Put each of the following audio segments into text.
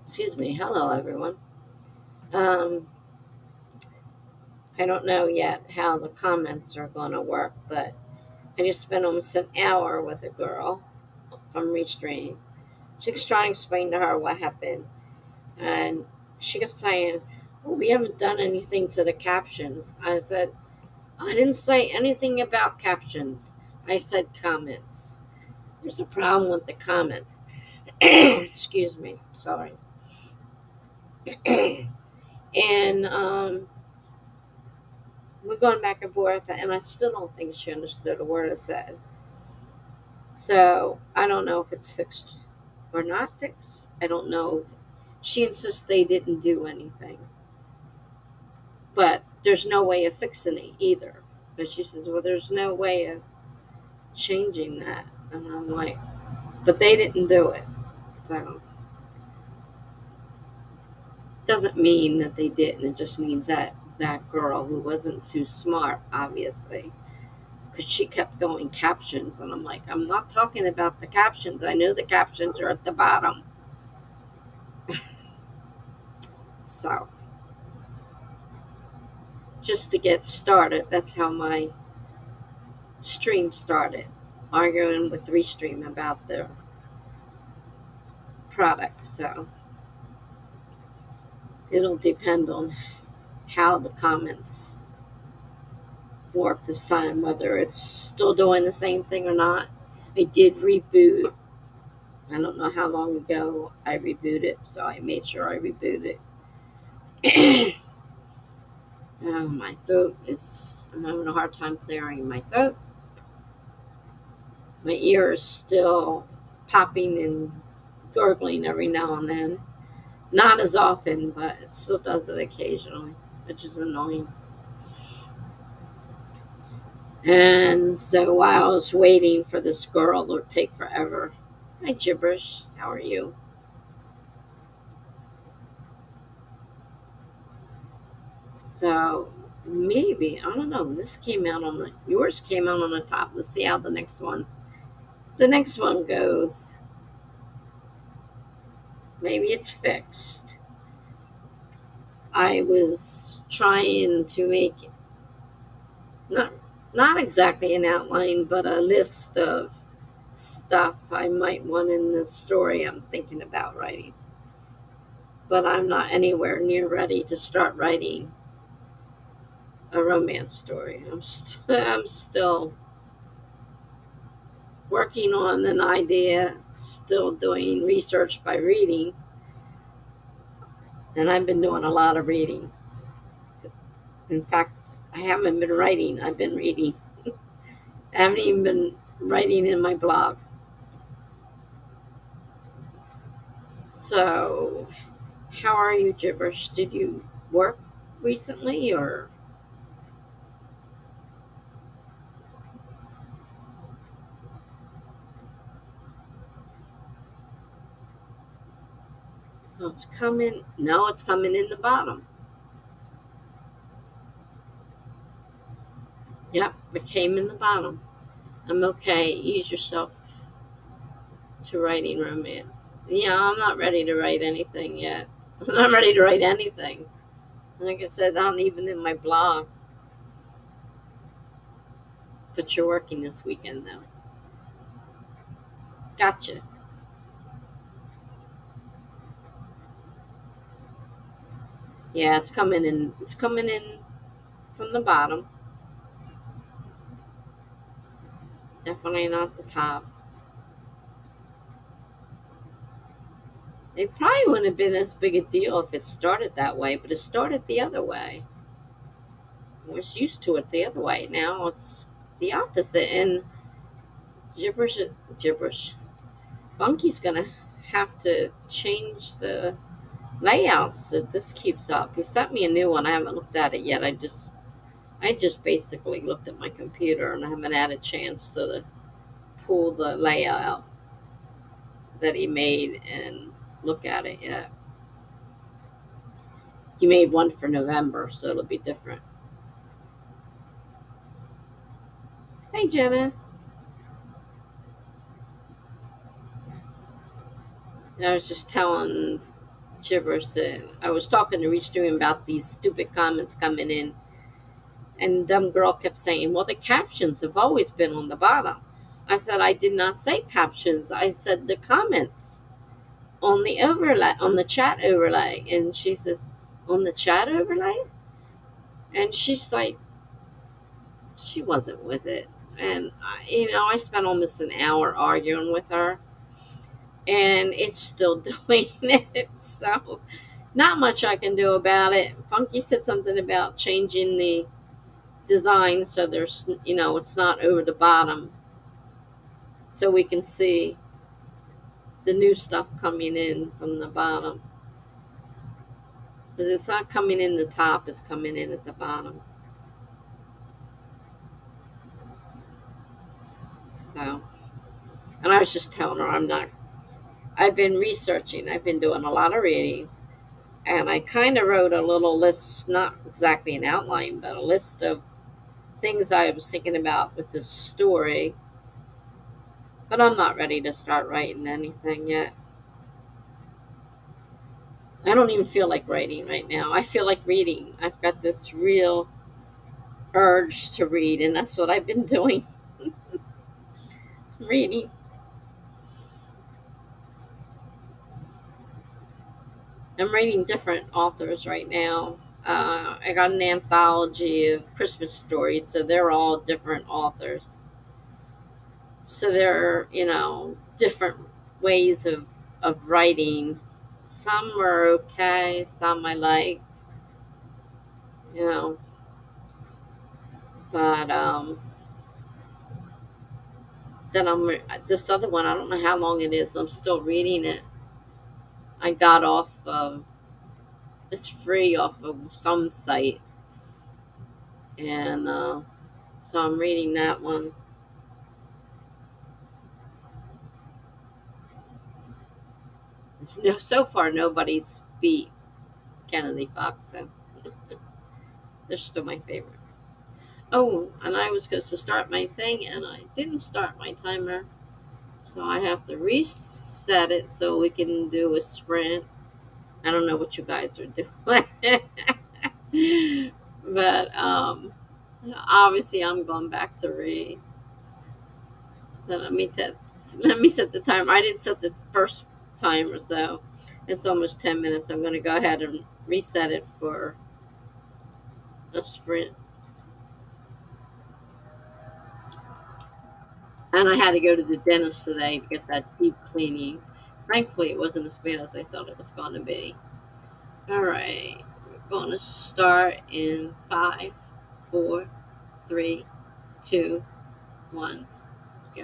Excuse me. Hello, everyone. Um, I don't know yet how the comments are going to work, but I just spent almost an hour with a girl from Restrain. She's trying to explain to her what happened, and she kept saying, "Oh, we haven't done anything to the captions." I said, "I didn't say anything about captions. I said comments. There's a problem with the comments." Excuse me. Sorry. and we're going back and forth, and I still don't think she understood a word I said. So I don't know if it's fixed or not fixed. I don't know. She insists they didn't do anything, but there's no way of fixing it either. But she says, "Well, there's no way of changing that," and I'm like, "But they didn't do it." So doesn't mean that they didn't. It just means that that girl who wasn't too smart, obviously, because she kept going captions, and I'm like, I'm not talking about the captions. I know the captions are at the bottom. So just to get started, that's how my stream started, arguing with Restream about their product. So it'll depend on how the comments work this time, whether it's still doing the same thing or not. I did reboot. I don't know how long ago I rebooted, so I made sure I rebooted. My throat is, I'm having a hard time clearing my throat. My ear is still popping and gurgling every now and then. Not as often, but it still does it occasionally, which is annoying. And so while I was waiting for this girl to take forever, hi gibberish, how are you? So maybe, I don't know, this came out on the, yours came out on the top. Let's see how the next one goes. Maybe it's fixed. I was trying to make not not exactly an outline, but a list of stuff I might want in the story I'm thinking about writing. But I'm not anywhere near ready to start writing a romance story. I'm still working on an idea, still doing research by reading, and I've been doing a lot of reading. In fact, I haven't been writing, I've been reading. I haven't even been writing in my blog. So, how are you, Gibberish? Did you work recently, or so it's coming? No, it's coming in the bottom. Yep, it came in the bottom. I'm okay. Ease yourself to writing romance. Yeah, I'm not ready to write anything yet. I'm not ready to write anything. Like I said, I'm even in my blog. But you're working this weekend, though. Gotcha. Yeah, it's coming in. It's coming in from the bottom. Definitely not the top. It probably wouldn't have been as big a deal if it started that way, but it started the other way. We're used to it the other way. Now it's the opposite. And gibberish, gibberish. Funky's gonna have to change the layouts if this keeps up. He sent me a new one. I haven't looked at it yet. I just basically looked at my computer and I haven't had a chance to pull the layout that he made and look at it yet. He made one for November, so it'll be different. Hey, Jenna. I was just telling gibberish. And I was talking to Restream about these stupid comments coming in, and dumb girl kept saying, "Well, the captions have always been on the bottom." I said, "I did not say captions. I said the comments on the overlay, on the chat overlay." And she says, "On the chat overlay?" And she's like, she wasn't with it. And I spent almost an hour arguing with her, and it's still doing it. So not much I can do about it. Funky said something about changing the design so there's, it's not over the bottom, so we can see the new stuff coming in from the bottom, because it's not coming in the top, it's coming in at the bottom. So, and I was just telling her I've been researching, I've been doing a lot of reading, and I kind of wrote a little list, not exactly an outline, but a list of things I was thinking about with this story. But I'm not ready to start writing anything yet. I don't even feel like writing right now. I feel like reading. I've got this real urge to read, and that's what I've been doing. Reading. I'm reading different authors right now. I got an anthology of Christmas stories, so they're all different authors. So they're, different ways of writing. Some were okay, some I liked, you know, but then this other one, I don't know how long it is, I'm still reading it. I got off of, it's free off of some site, and so I'm reading that one. So far, nobody's beat Kennedy Fox, and they're still my favorite. Oh, and I was supposed to start my thing, and I didn't start my timer, so I have to reset it so we can do a sprint. I don't know what you guys are doing, but obviously I'm going back to read. Then let me set the timer. I didn't set the first timer, so it's almost 10 minutes. I'm going to go ahead and reset it for a sprint. And I had to go to the dentist today to get that deep cleaning. Thankfully, it wasn't as bad as I thought it was going to be. All right, we're going to start in 5, 4, 3, 2, 1, go.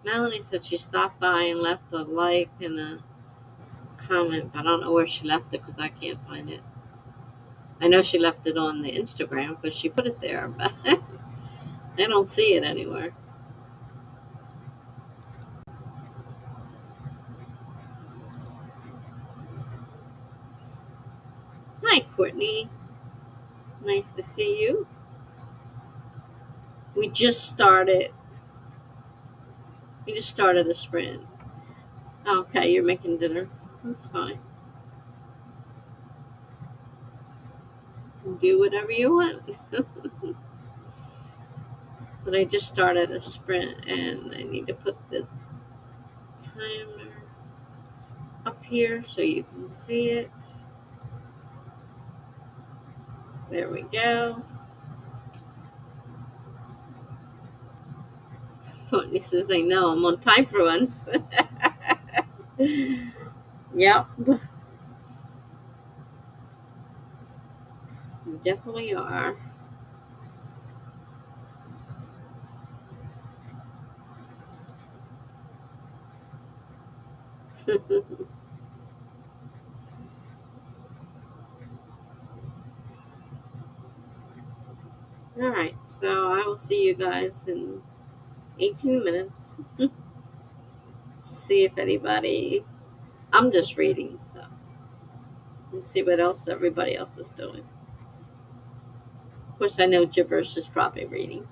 Melanie said she stopped by and left a like and a comment, but I don't know where she left it because I can't find it. I know she left it on the Instagram because she put it there, but I don't see it anywhere. Hi, Courtney. Nice to see you. We just started. We just started a sprint. Okay, you're making dinner. That's fine. Do whatever you want. But I just started a sprint and I need to put the timer up here so you can see it. There we go. Courtney says, I know, I'm on time for once. Yep, you definitely are. All right, So I will see you guys in 18 minutes. See if anybody. I'm just reading, so let's see what else everybody else is doing. Of course, I know Gibberish is probably reading.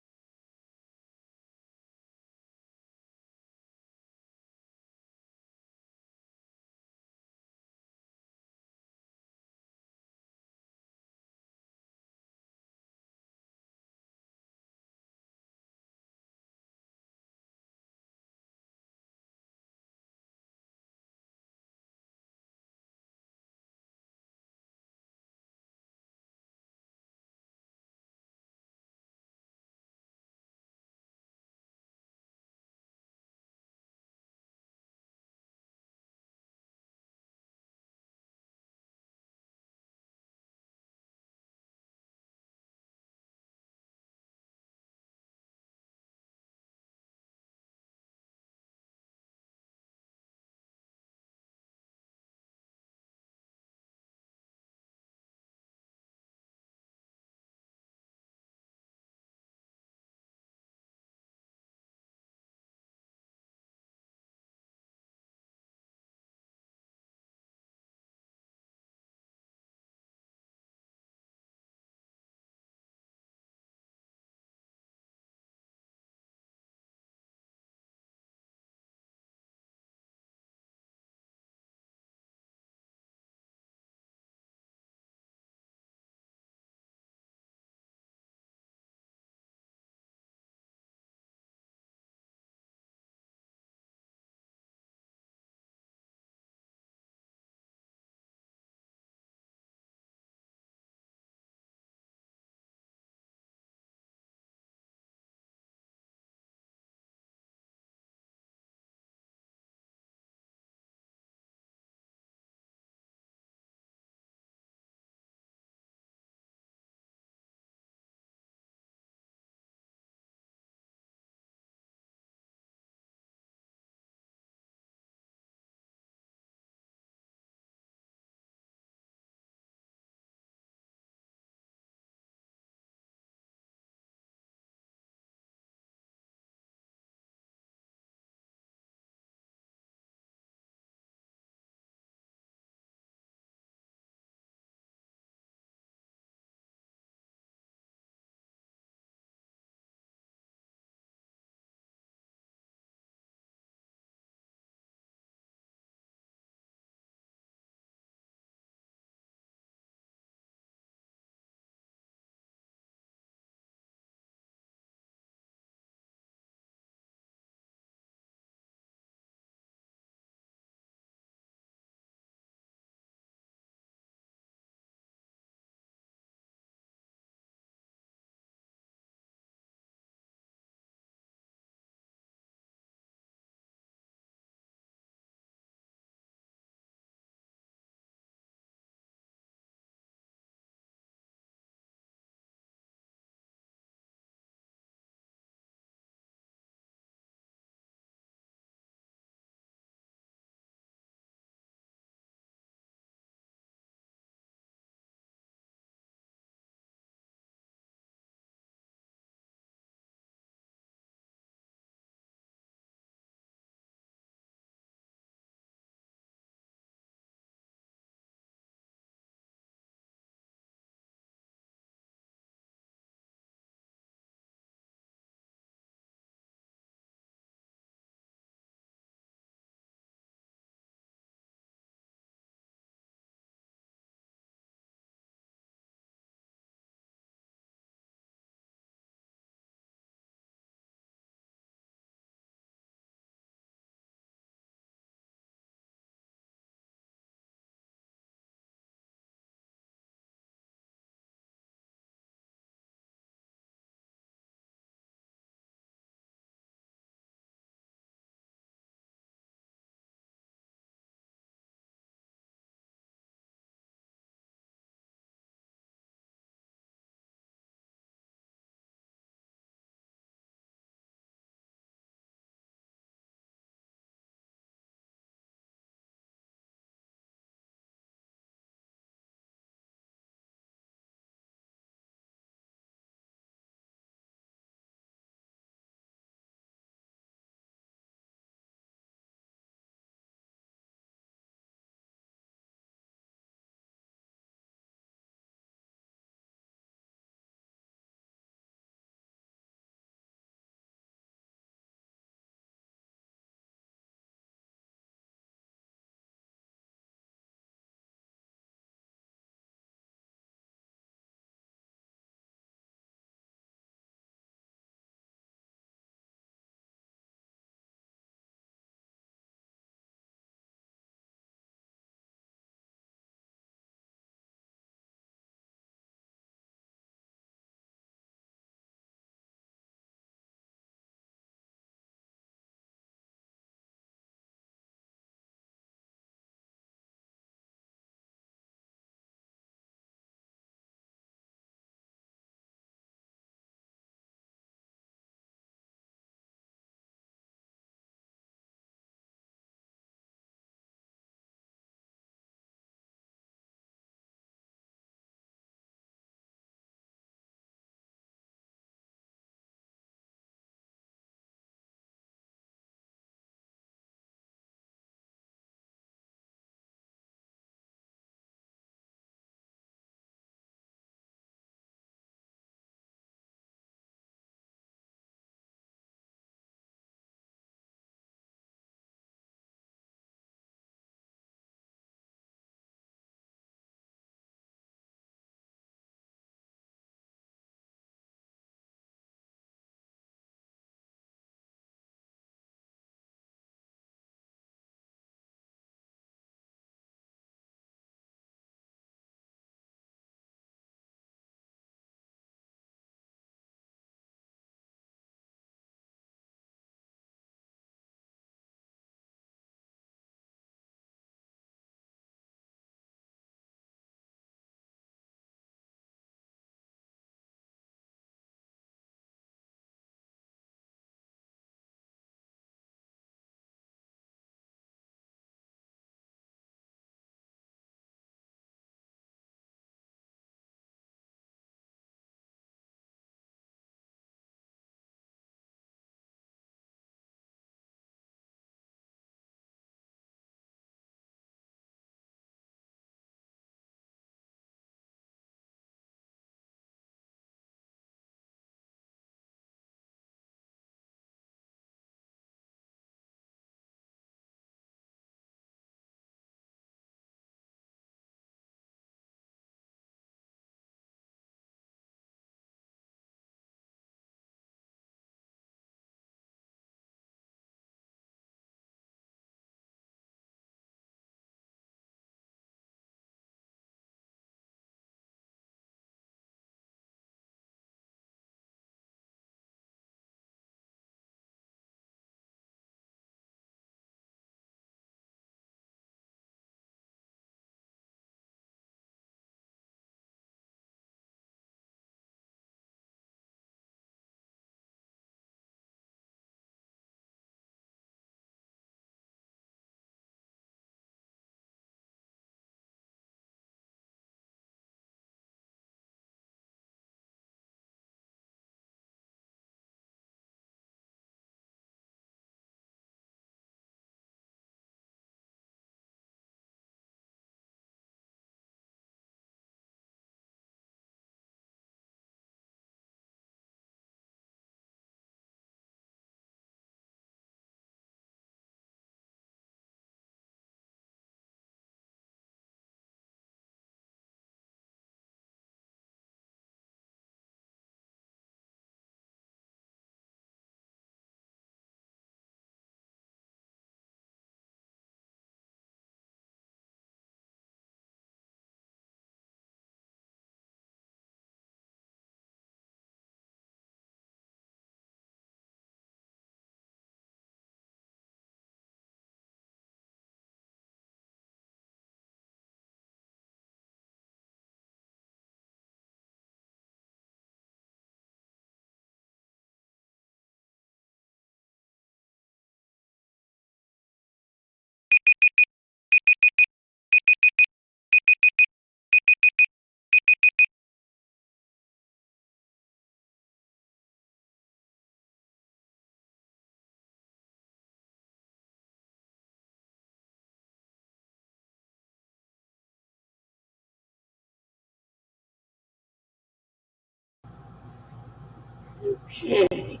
Okay.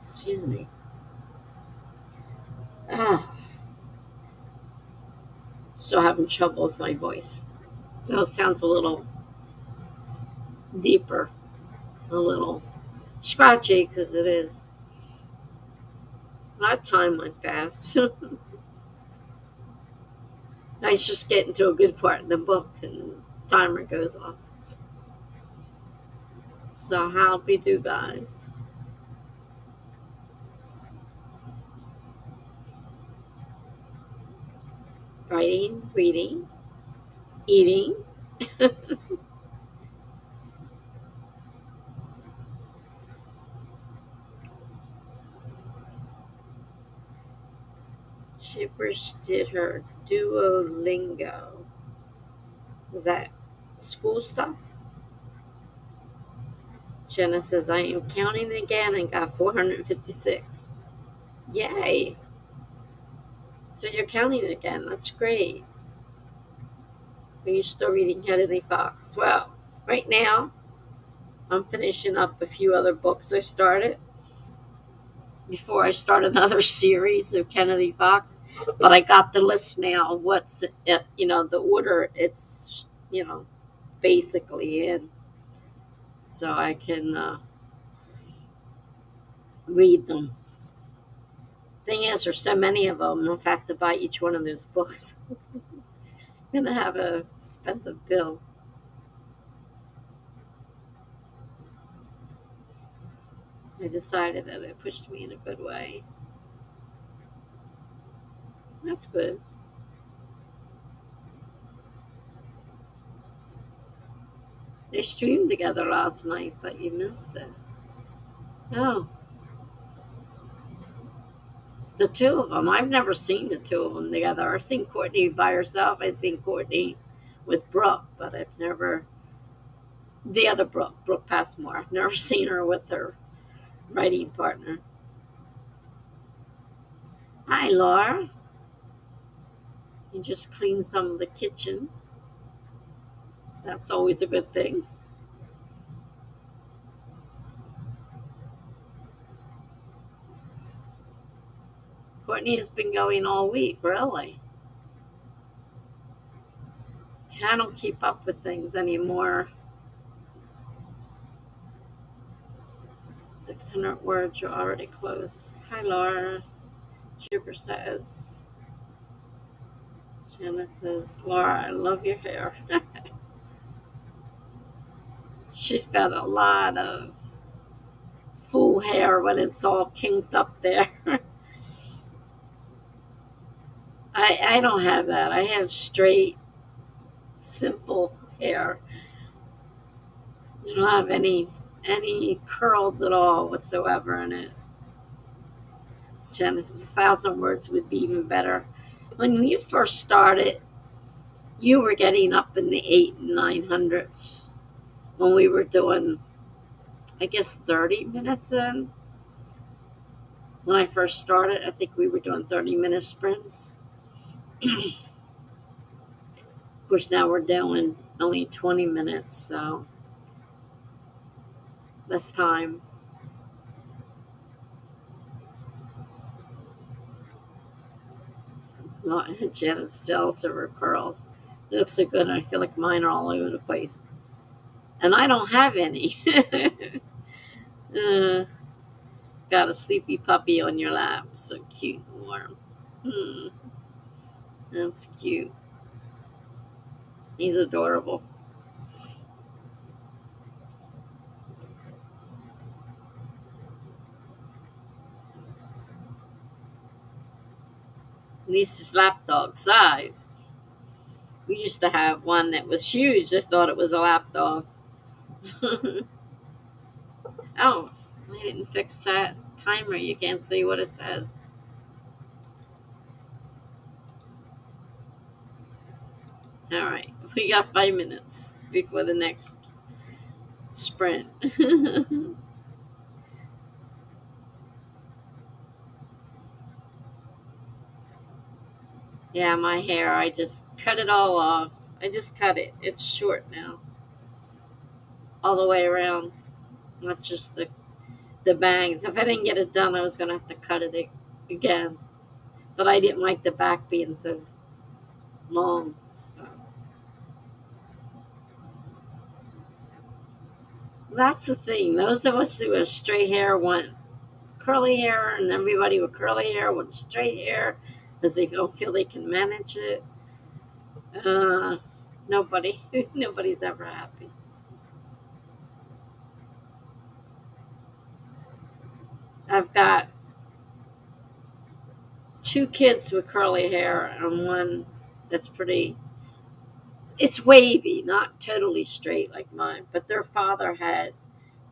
Excuse me. Ah, still having trouble with my voice. So it sounds a little deeper, a little scratchy because it is. My time went fast. I just get into a good part in the book and timer goes off. So how'd we do, guys? Writing, reading, eating. Shippers did her Duolingo. Is that school stuff? Jenna says, I am counting again and got 456. Yay. So you're counting again. That's great. Are you still reading Kennedy Fox? Well, right now, I'm finishing up a few other books I started before I start another series of Kennedy Fox. But I got the list now of what's, the order it's basically in. So I can read them. Thing is, there's so many of them. In fact, to buy each one of those books, I'm gonna have a expensive bill. I decided that it pushed me in a good way. That's good. They streamed together last night, but you missed it. Oh, the two of them. I've never seen the two of them together. I've seen Courtney by herself. I've seen Courtney with Brooke, but I've never the other Brooke Passmore. I've never seen her with her writing partner. Hi, Laura. You just cleaned some of the kitchen. That's always a good thing. Courtney has been going all week, really. I don't keep up with things anymore. 600 words, you're already close. Hi, Laura. Jibber says. Jenna says, Laura, I love your hair. She's got a lot of full hair when it's all kinked up there. I don't have that. I have straight, simple hair. You don't have any curls at all whatsoever in it. Jenna says 1,000 words would be even better. When you first started, you were getting up in the 800s and 900s when we were doing, I guess, 30 minutes in. When I first started, I think we were doing 30-minute sprints. Of course, now we're doing only 20 minutes, so less time. Janet's jealous of her curls. They look so good, and I feel like mine are all over the place. And I don't have any. uh, got a sleepy puppy on your lap. So cute and warm. Hmm, that's cute. He's adorable. Lisa's lapdog size. We used to have one that was huge. I thought it was a lapdog. Oh, I didn't fix that timer. You can't see what it says. All right, we got 5 minutes before the next sprint. Yeah, my hair, I just cut it all off. I just cut it. It's short now, all the way around. not just the bangs. If I didn't get it done, I was gonna have to cut it again. But I didn't like the back being so long. So that's the thing. Those of us who have straight hair want curly hair, and everybody with curly hair wants straight hair because they don't feel they can manage it. Uh, nobody, nobody's ever happy. I've got two kids with curly hair and one that's pretty. It's wavy, not totally straight like mine, but their father had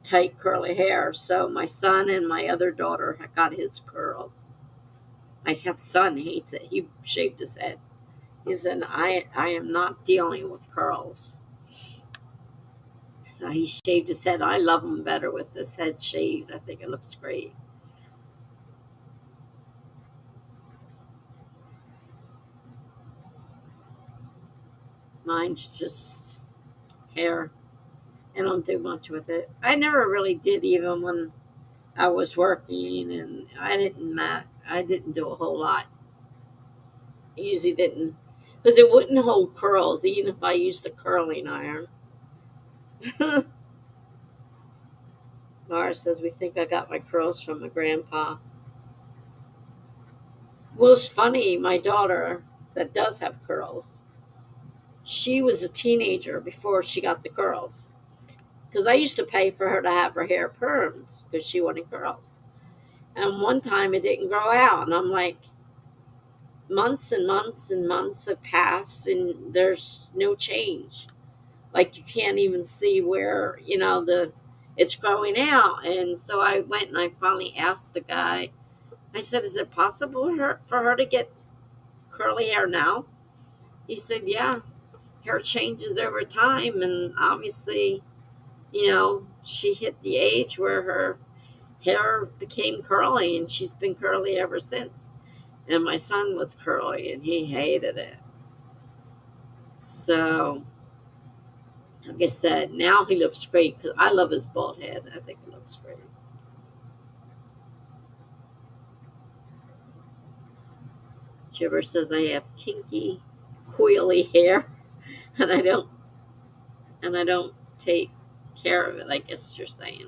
tight curly hair, so my son and my other daughter had got his curls. My son hates it. He shaved his head. He said, I am not dealing with curls. So he shaved his head. I love him better with this head shaved. I think it looks great. Mine's just hair. I don't do much with it. I never really did, even when I was working, and I didn't do a whole lot. I usually didn't, because it wouldn't hold curls, even if I used a curling iron. Laura says we think I got my curls from my grandpa. Well, it's funny. My daughter that does have curls, she was a teenager before she got the curls. Because I used to pay for her to have her hair permed because she wanted curls. And one time it didn't grow out, and I'm like, months and months and months have passed, and there's no change. Like you can't even see where the it's growing out. And so I went and I finally asked the guy. I said, "Is it possible for her to get curly hair now?" He said, "Yeah, hair changes over time, and obviously, she hit the age where her hair became curly, and she's been curly ever since." And my son was curly, and he hated it. So, like I said, now he looks great because I love his bald head. I think it looks great. Jibber says I have kinky, coily hair, and I don't take care of it. I guess you're saying.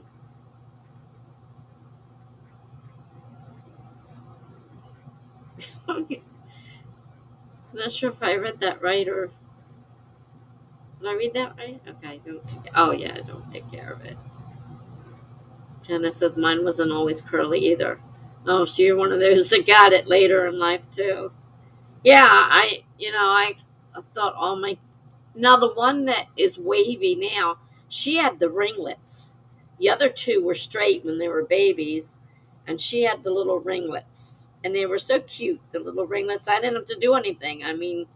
I'm not sure if I read that right, or did I read that right? Okay, don't take it. Oh yeah, don't take care of it. Jenna says mine wasn't always curly either. Oh, so you're one of those that got it later in life too. Yeah, I thought all my now the one that is wavy now, she had the ringlets. The other two were straight when they were babies, and she had the little ringlets, and they were so cute. The little ringlets. I didn't have to do anything. I mean,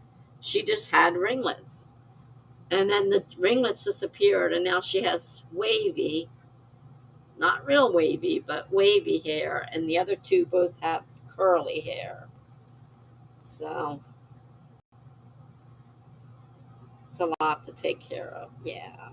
she just had ringlets, and then the ringlets disappeared, and now she has wavy, not real wavy, but wavy hair, and the other two both have curly hair. So it's a lot to take care of. Yeah.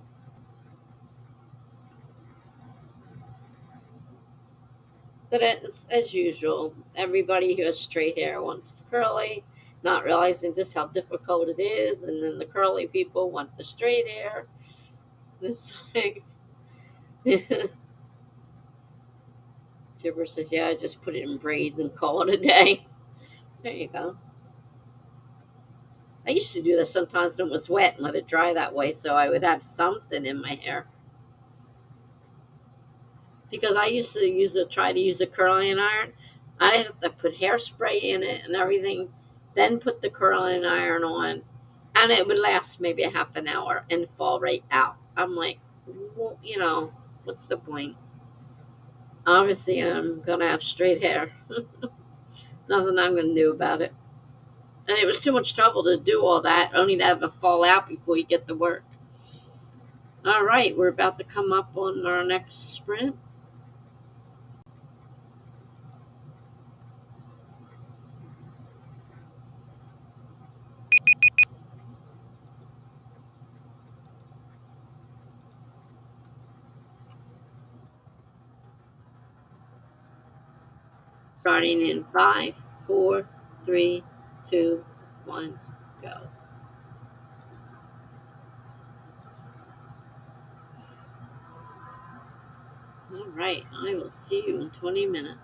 But it's, as usual, everybody who has straight hair wants curly, not realizing just how difficult it is. And then the curly people want the straight hair. It's like, Gibber says, yeah, I just put it in braids and call it a day. There you go. I used to do this sometimes when it was wet and let it dry that way so I would have something in my hair. Because I used to try to use a curling iron. I had to put hairspray in it and everything, then put the curling iron on, and it would last maybe a half an hour and fall right out. I'm like, well, what's the point? Obviously, I'm gonna have straight hair. Nothing I'm gonna do about it. And it was too much trouble to do all that, only to have it fall out before you get to work. All right, we're about to come up on our next sprint. starting in 5, 4, 3, 2, 1, go. All right, I will see you in 20 minutes.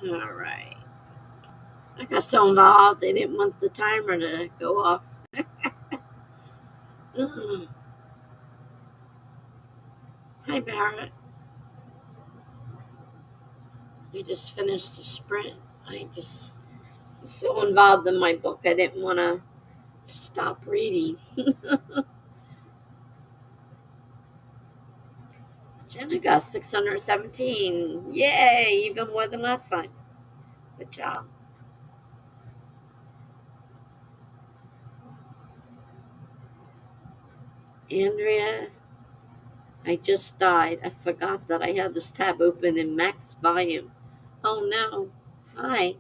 All right. I got so involved, they didn't want the timer to go off. Mm. Hi, Barrett. We just finished the sprint. I just was so involved in my book, I didn't want to stop reading. Jenna got 617. Yay, even more than last time. Good job. Andrea, I just died. I forgot that I had this tab open in max volume. Oh no. Hi,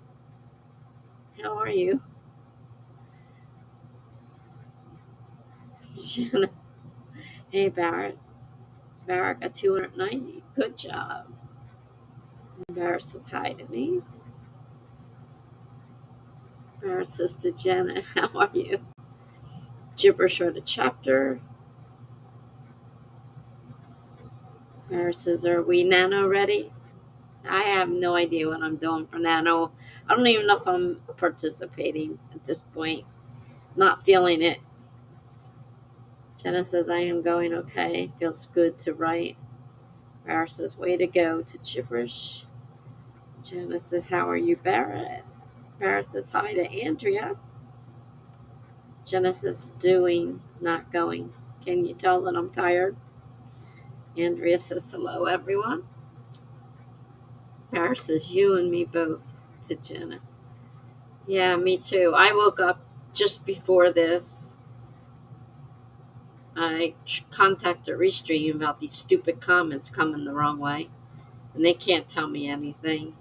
how are you? Jenna. Hey, Barrett. Barrett got 290. Good job. Barrett says hi to me. Barrett says to Jenna, how are you? Gibberish read a chapter. Barrett says, are we NANO ready? I have no idea what I'm doing for NANO. I don't even know if I'm participating at this point. Not feeling it. Jenna says, I am going okay. Feels good to write. Barrett says, way to go to gibberish. Jenna says, how are you, Barrett? Barrett says, hi to Andrea. Jenna says, doing, not going. Can you tell that I'm tired? Andrea says, hello, everyone. Barrett says, you and me both, to Jenna. Yeah, me too. I woke up just before this. I contacted Restream about these stupid comments coming the wrong way, and they can't tell me anything.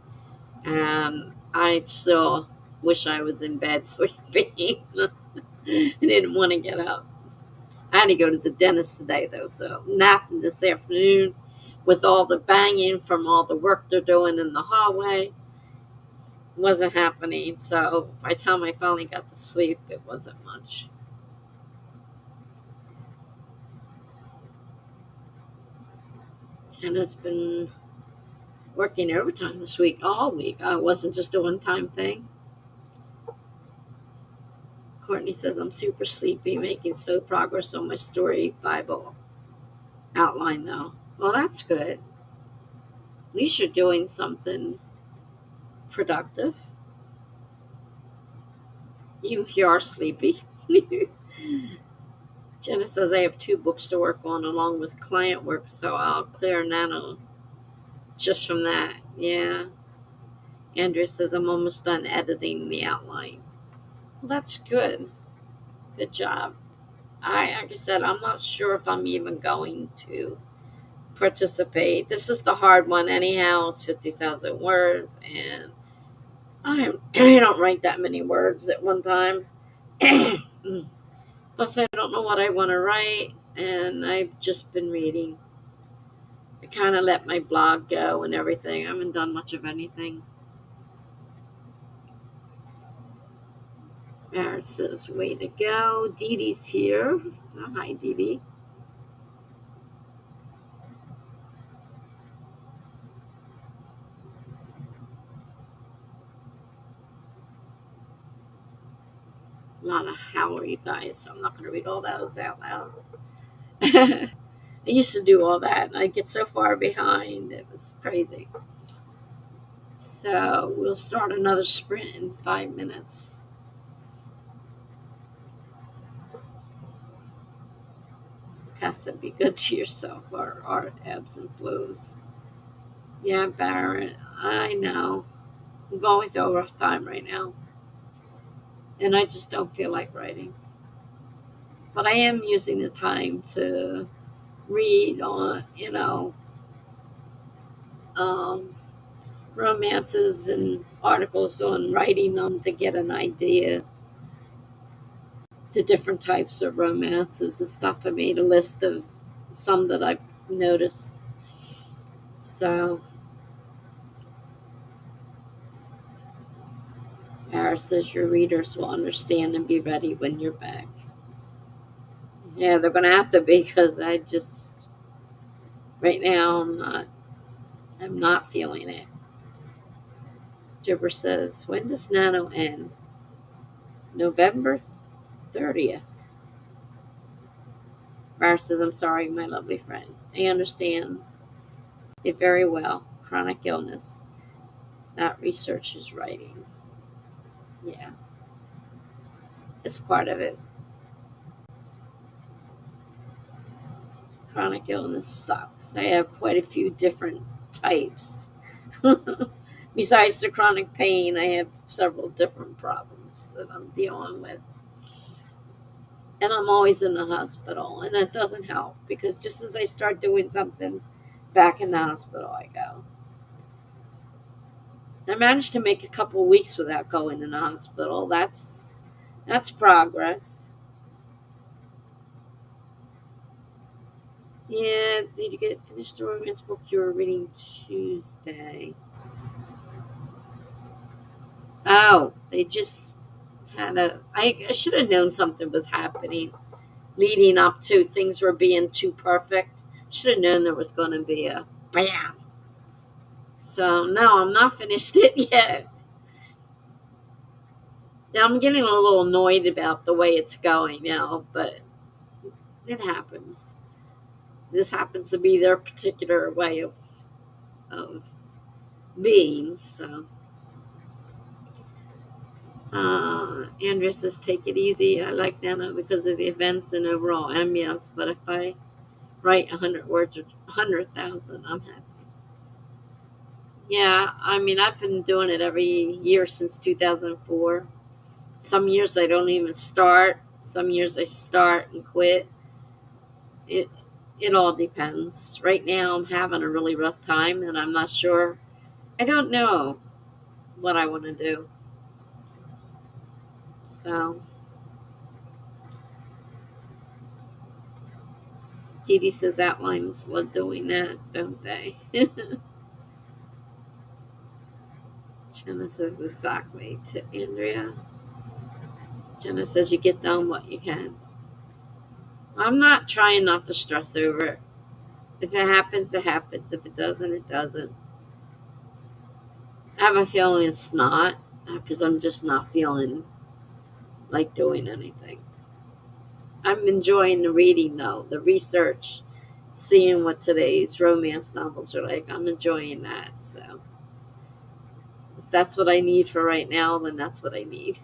And I still wish I was in bed sleeping. I didn't want to get up. I had to go to the dentist today, though, so napping this afternoon with all the banging from all the work they're doing in the hallway wasn't happening. So by the time I finally got to sleep, it wasn't much. Jenna's been working overtime this week, all week. It wasn't just a one-time thing. Courtney says, I'm super sleepy, making slow progress on my story Bible outline, though. Well, that's good. At least you're doing something productive, even if you are sleepy. Jenna says, I have 2 books to work on along with client work, so I'll clear NANO just from that. Yeah. Andrea says, I'm almost done editing the outline. Well, that's good. Good job. Like I said, I'm not sure if I'm even going to participate. This is the hard one, anyhow. It's 50,000 words, and I don't write that many words at one time. Plus, I don't know what I want to write, and I've just been reading. I kind of let my blog go and everything. I haven't done much of anything. Barrett says, way to go. Dee Dee's here. Oh, hi, Dee Dee. A lot of how are you guys, so I'm not going to read all those out loud. I used to do all that, and I get so far behind. It was crazy. So we'll start another sprint in 5 minutes. Tessa, be good to yourself. Our art ebbs and flows. Yeah, Barrett, I know. I'm going through a rough time right now, and I just don't feel like writing. But I am using the time to read on, um, romances and articles on writing them to get an idea. The different types of romances and stuff. I made a list of some that I've noticed. So, Harris says your readers will understand and be ready when you're back. Yeah, they're going to have to be because I just, right now, I'm not feeling it. Gibber says, when does NANO end? November 30th. Bar says, I'm sorry, my lovely friend. I understand it very well. Chronic illness, not researchers writing. Yeah, it's part of it. Chronic illness sucks. I have quite a few different types. Besides the chronic pain, I have several different problems that I'm dealing with. And I'm always in the hospital, and that doesn't help because just as I start doing something, back in the hospital I go. I managed to make a couple weeks without going in the hospital. That's progress. Yeah, did you get finish the romance book you were reading Tuesday? Oh, they just had I should have known something was happening leading up to things were being too perfect. Should have known there was going to be a bam. So no, I'm not finished it yet. Now I'm getting a little annoyed about the way it's going now, but it happens. This happens to be their particular way of being. So Andrea says, take it easy. I like Nana because of the events and overall ambience, but if I write 100 words or 100,000, I'm happy. Yeah, I mean, I've been doing it every year since 2004. Some years I don't even start. Some years I start and quit. It it all depends. Right now I'm having a really rough time and I'm not sure. I don't know what I want to do. So Dee Dee says outlines love doing that, don't they? Jenna says exactly to Andrea. Jenna says you get done what you can. I'm not trying not to stress over it. If it happens, it happens. If it doesn't, it doesn't. I have a feeling it's not because I'm just not feeling like doing anything. I'm enjoying the reading though, the research, seeing what today's romance novels are like. I'm enjoying that. So if that's what I need for right now, then that's what I need.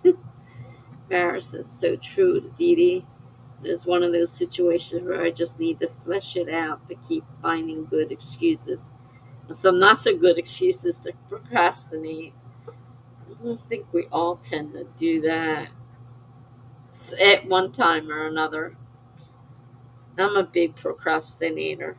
Paris is so true to Dee Dee. There's one of those situations where I just need to flesh it out but keep finding good excuses. And some not so good excuses to procrastinate. I don't think we all tend to do that at one time or another. I'm a big procrastinator.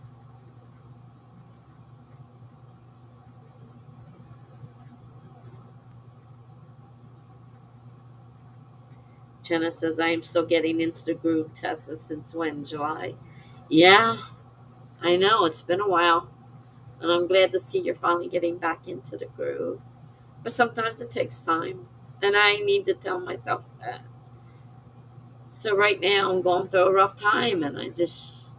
Jenna says, I am still getting into the groove, Tessa, since when? July? Yeah, I know. It's been a while. And I'm glad to see you're finally getting back into the groove. But sometimes it takes time. And I need to tell myself that. So right now I'm going through a rough time and I just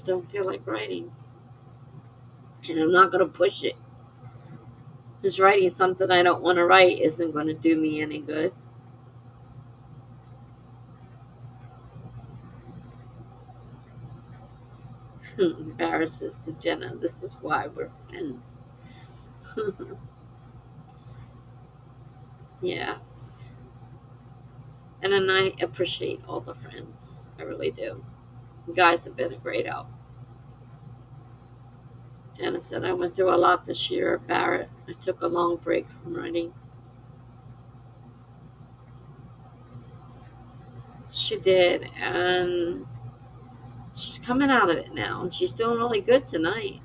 don't feel like writing. And I'm not going to push it. Because writing something I don't want to write isn't going to do me any good. Embarrasses to Jenna. This is why we're friends. Yes. And then I appreciate all the friends. I really do. You guys have been a great help. Jenna said, I went through a lot this year, Barrett. I took a long break from writing. She did. And she's coming out of it now. And she's doing really good tonight,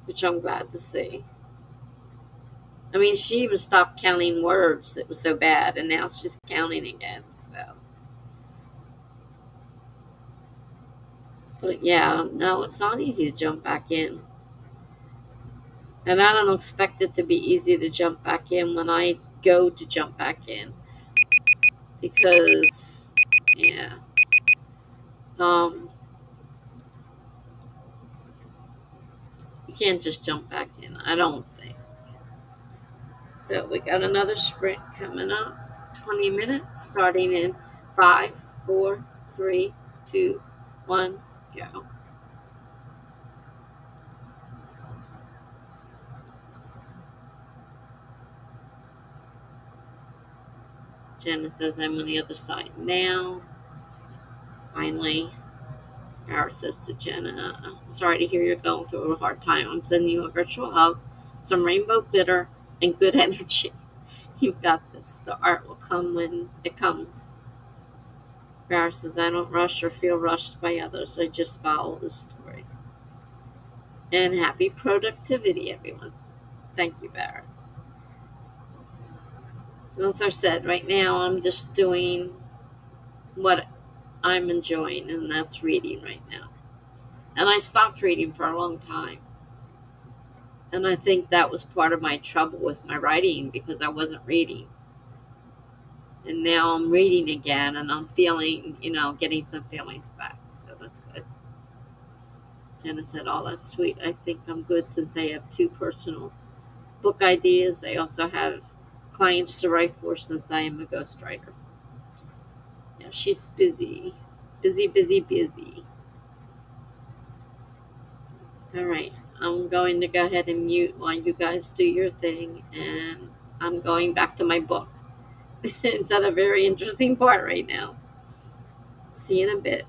which I'm glad to see. I mean, she even stopped counting words. It was so bad. And now she's counting again. So. But yeah, no, it's not easy to jump back in. And I don't expect it to be easy to jump back in when I go to jump back in. Because, yeah. Um, you can't just jump back in, I don't think. So we got another sprint coming up. 20 minutes starting in 5, 4, 3, 2, 1, go. Jenna says I'm on the other side now. Finally, Barrett says to Jenna, sorry to hear you're going through a hard time. I'm sending you a virtual hug, some rainbow glitter, and good energy. You've got this. The art will come when it comes. Barrett says, I don't rush or feel rushed by others. I just follow the story. And happy productivity, everyone. Thank you, Barrett. As I said, right now I'm just doing what I'm enjoying, and that's reading right now. And I stopped reading for a long time. And I think that was part of my trouble with my writing because I wasn't reading. And now I'm reading again and I'm feeling, getting some feelings back. So that's good. Jenna said, oh, that's sweet. I think I'm good since I have 2 personal book ideas. I also have clients to write for since I am a ghostwriter. Yeah, she's busy. Busy, busy, busy. All right. I'm going to go ahead and mute while you guys do your thing. And I'm going back to my book. It's at a very interesting part right now. See you in a bit.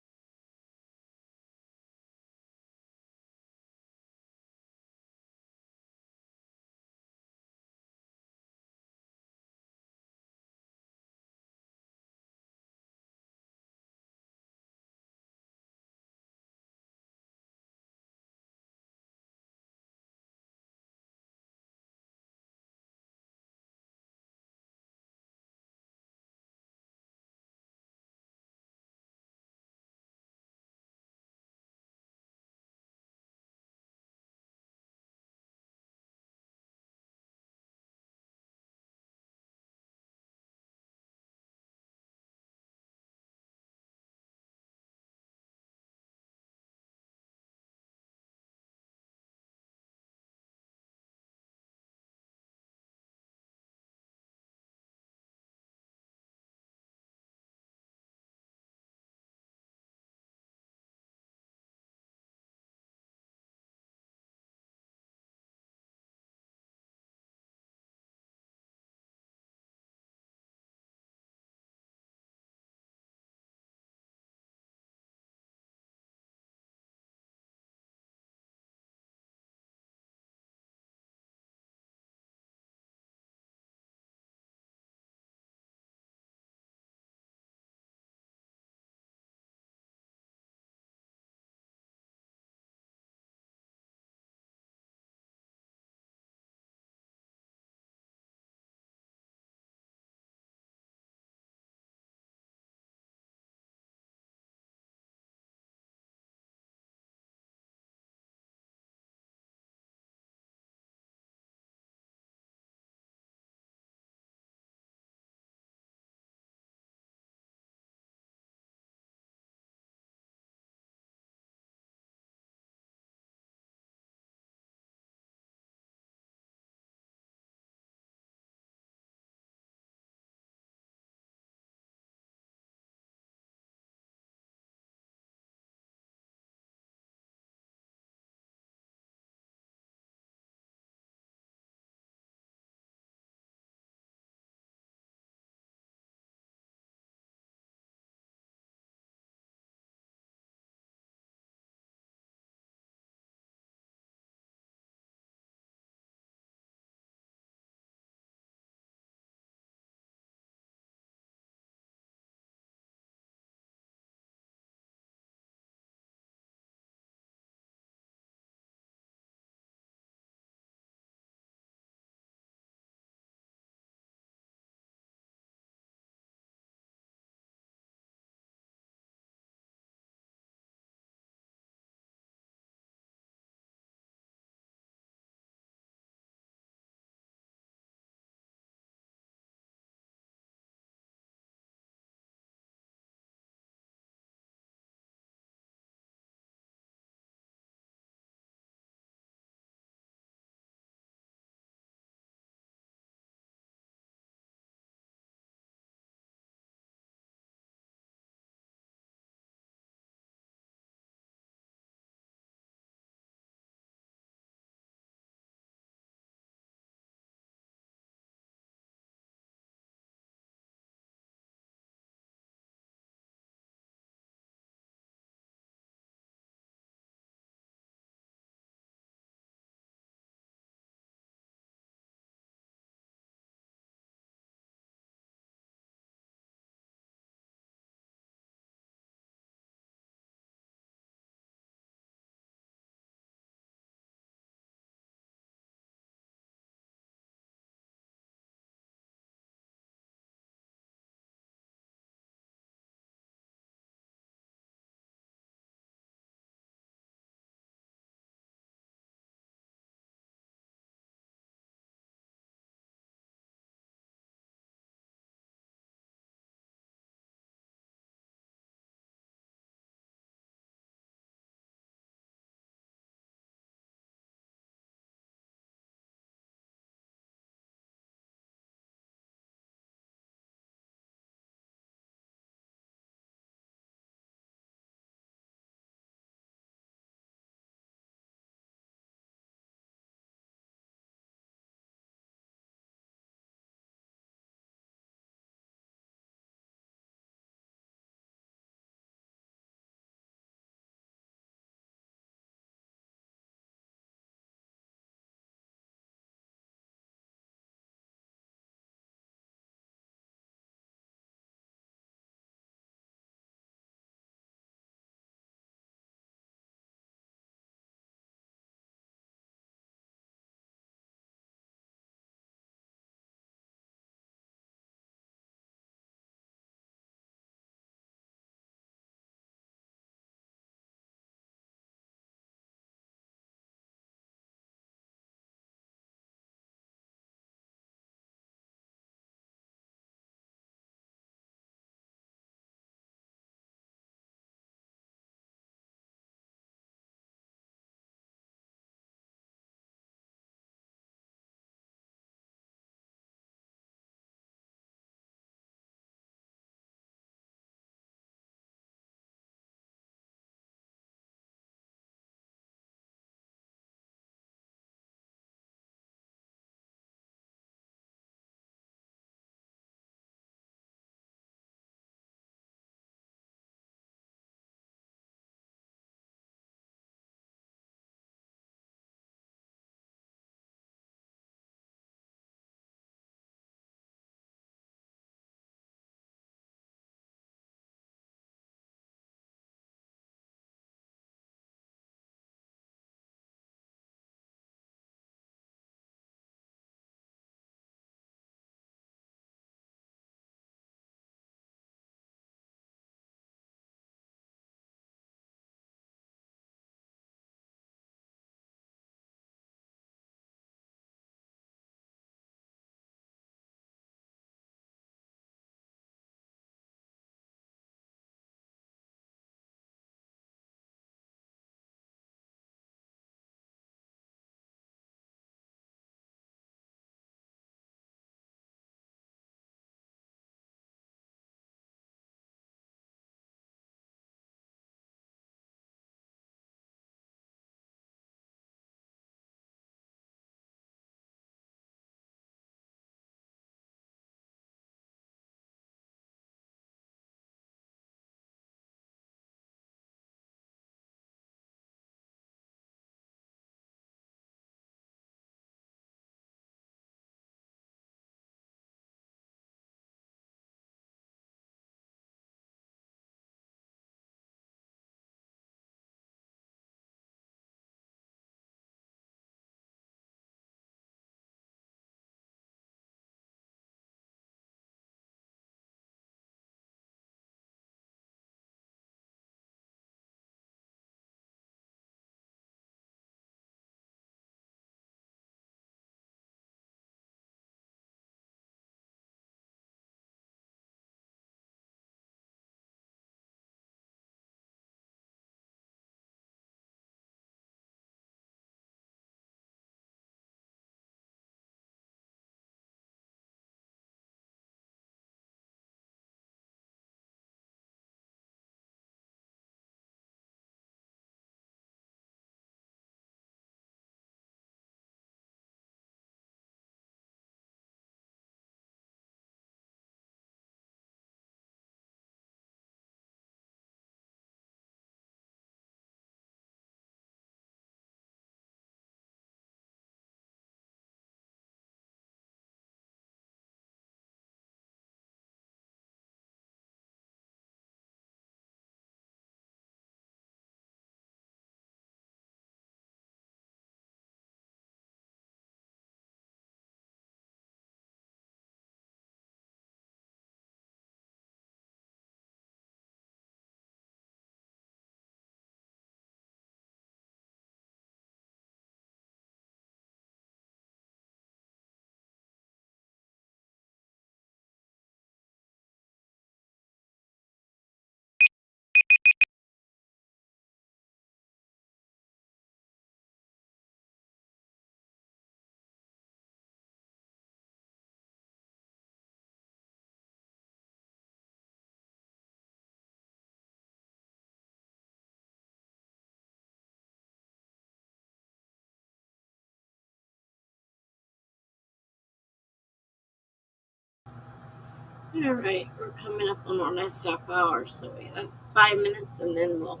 All right, we're coming up on our last half hour, so we have 5 minutes, and then we'll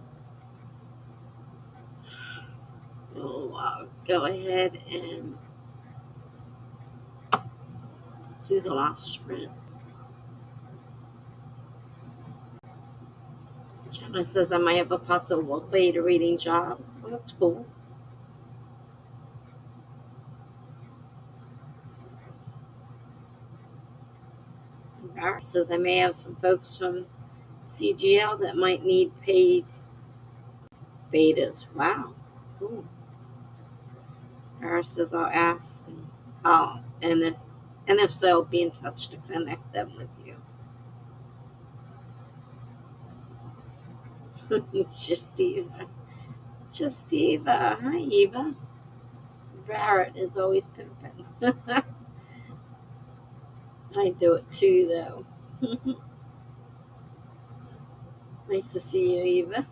go ahead and do the last sprint. Jenna says I might have a possible beta reading job. Well, that's cool. Barrett says I may have some folks from CGL that might need paid betas. Wow, cool. Barrett says I'll ask, and if so, be in touch to connect them with you. Just Eva. Just Eva. Hi, Eva. Barrett is always pimping. I do it too, though. Nice to see you, Eva.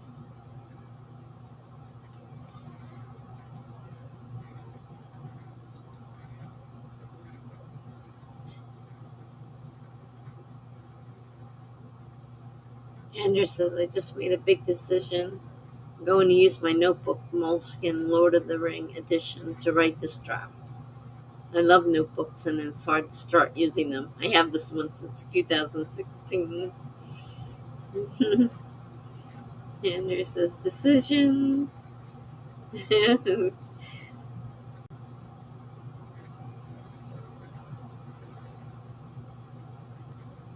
Andrew says I just made a big decision. I'm going to use my notebook Moleskin Lord of the Ring edition to write this draft. I love notebooks and it's hard to start using them. I have this one since 2016. Andrew says decision.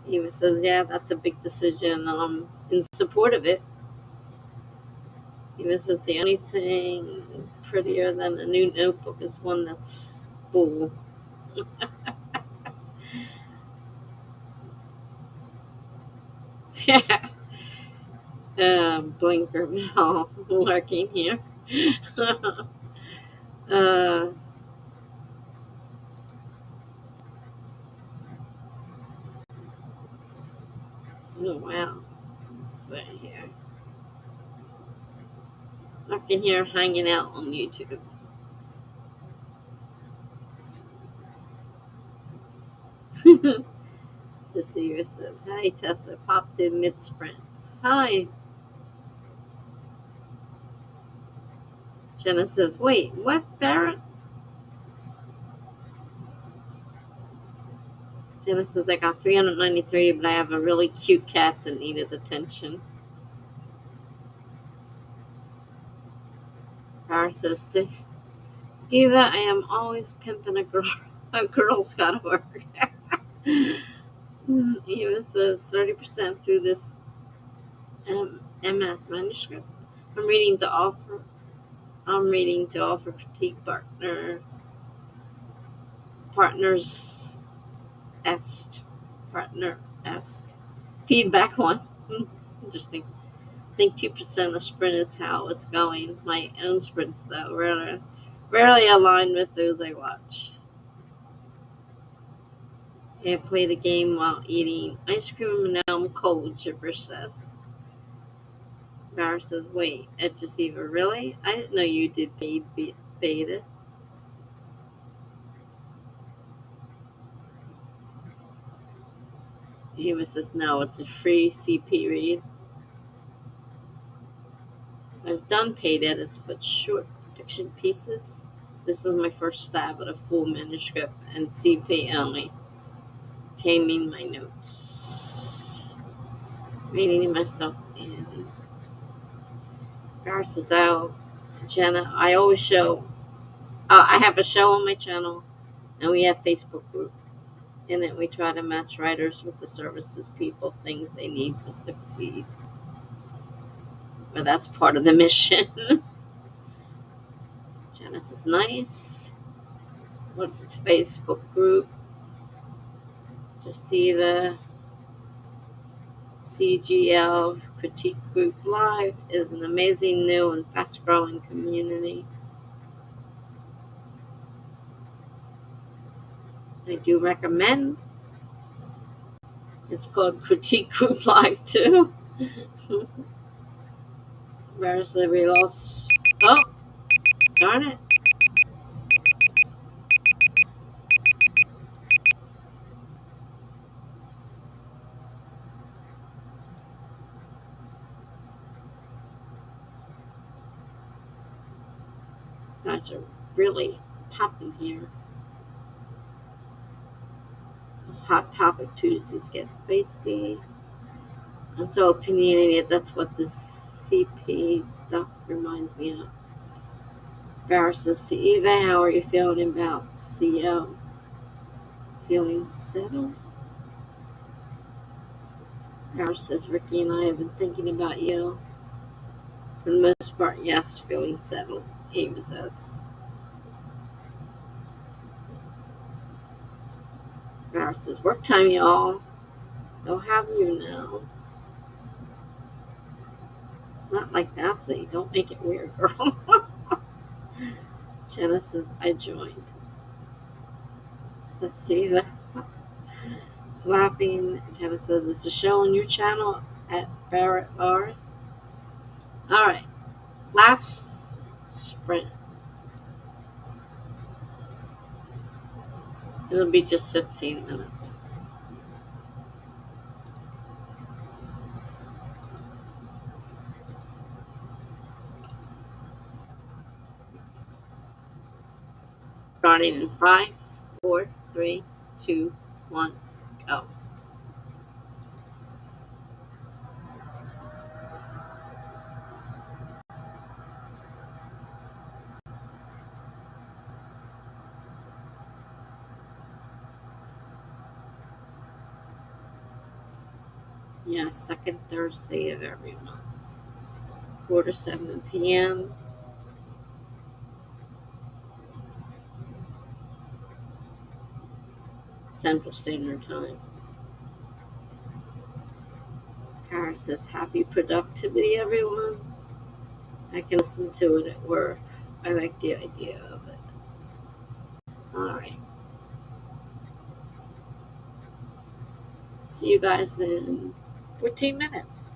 Eva says, yeah, that's a big decision. I'm in support of it. Eva says the only thing prettier than a new notebook is one that's full. Yeah. Blinker Bell lurking here. Oh, wow. Let's see here. Lurking here, hanging out on YouTube. Just see yourself. Hi, Tessa. Popped in mid sprint. Hi. Jenna says, wait, what, Barrett? Jenna says, I got 393, but I have a really cute cat that needed attention. Barrett says, to Eva, I am always pimping a girl. A girl's gotta work. Eva says, 30% through this MS manuscript. I'm reading to offer critique partners partner esque feedback one. Interesting. I think 2% of sprint is how it's going. My own sprints though rarely align with those I watch. I played a game while eating ice cream and now I'm cold, Gibber says. Barra says, wait, Ed Deceiver, really? I didn't know you did paid beta. He was just, no, it's a free CP read. I've done paid edits, but short fiction pieces. This is my first stab at a full manuscript and CP only. Taming my notes. Reading myself in. Barra says, out to Jenna, I always show. I have a show on my channel, and we have Facebook group. In it, we try to match writers with the services people, things they need to succeed. But that's part of the mission. Janice is nice. What's its Facebook group? Just see the CGL Critique Group Live is an amazing new and fast-growing community. I do recommend. It's called Critique Group Live too. Where's the reloss? Oh, darn it. Guys are really popping here. Those Hot Topic Tuesdays get feisty. I'm so opinionated. That's what this CP stuff reminds me of. Farrah says to Eva, how are you feeling about CO? Feeling settled? Farrah says, Ricky and I have been thinking about you. For the most part, yes, feeling settled. Eva says. Farrah says, work time, y'all. They'll have you now. Not like that, so you don't make it weird, girl. Jenna says, I joined. So let's see. It's laughing. Jenna says, it's a show on your channel at Barrett Bar. All right. Last sprint. It'll be just 15 minutes. Starting in 5, 4, 3, 2, 1, go. Yeah, second Thursday of every month. 4 to 7 p.m. Central Standard Time. Kara says, happy productivity, everyone. I can listen to it at work. I like the idea of it. All right. See you guys in 14 minutes.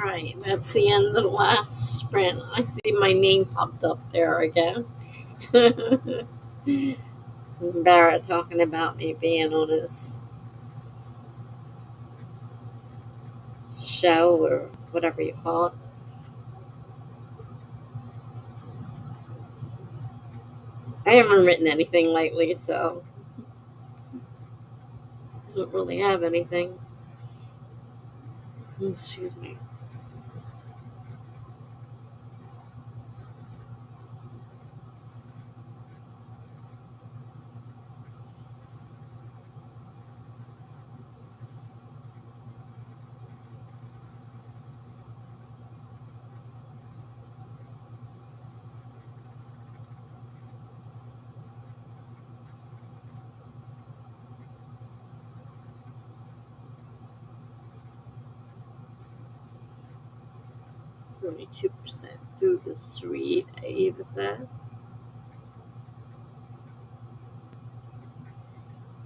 right, that's the end of the last sprint. I see my name popped up there again. Barrett talking about me being on his show or whatever you call it. I haven't written anything lately, so I don't really have anything. Excuse me. 32% through this read, Ava says.